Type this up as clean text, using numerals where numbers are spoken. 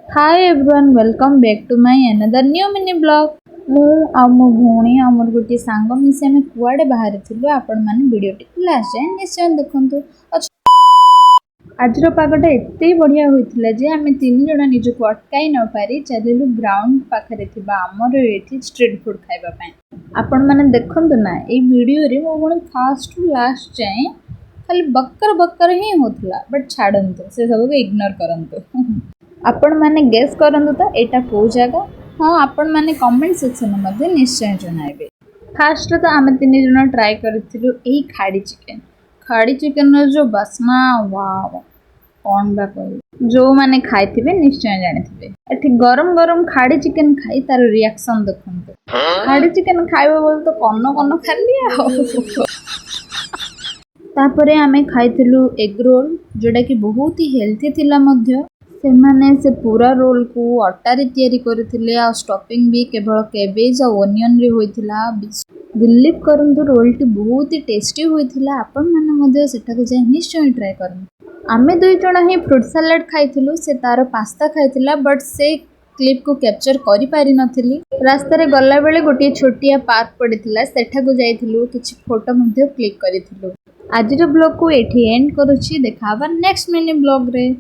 Hi everyone welcome back to my another new mini blog. मु आ मो भौणी आ मोर गोटे सांग मिसी आम कुआडे बाहर थिलु आपण माने वीडियो टी लास्ट जाए निश्चय देखंतु। आज पागटा एते बढ़िया होइतिला जे आमे तीन जणा निजको अटकाई न पारी चलिलु ग्राउंड पाखरे थिबा हमर एठी स्ट्रीट फूड खाइबा पय। आपण माने देखंतु ना ए वीडियो रे मो भौणी फास्ट टू लास्ट जाए खाली बक्कर बक्कर ही होतला बट छाडंतु से सब को इग्नोर करंतु। आपण माने गेस करंतु तो एटा को जगह। हाँ आपण माने कमेंट सेक्शन मध्ये निश्चय जणाइबे। फास्ट तो आमे तीन जण ट्राई करथिलु एही खाड़ी चिकन रो जो बास्ना वाव कोन बा कहू जो माने खाइथिबे निश्चय जानिथिबे। एठी गरम गरम खाड़ी चिकन खाई तार रिएक्शन देखंतु। खाड़ी चिकन खाइबो बोल तो कन्न कन्न खाली आ तापरे आमे खाइथिलु एग रोल जोडा कि बहुत ही हेल्थी थिला मध्य। से माने से पूरा रोल को अटारे तैयारी करथिले आ स्टफिंग भी केवल कैबेज और ओनियन रे होइथिला। बिलीव करंतु रोल टी बहुत ही टेस्टी होइथिला। आपण माने मध्य सेटा को जाय निश्चय ट्राई करन। आमे दुई जण ही फ्रूट सलाड खाइथिलु से तार पास्ता खाइथिला बट से क्लिप को कैप्चर करि पारि नथिली। रास्ता रे गल्ला बेले गोटे छोटिया पार्क पड़िथिला सेठा को जाइथिलु किछि फोटो मध्य क्लिक करिथिलु। आज रो ब्लॉग को एठी एंड करूछि। देखाबा नेक्स्ट मिनी ब्लॉग रे।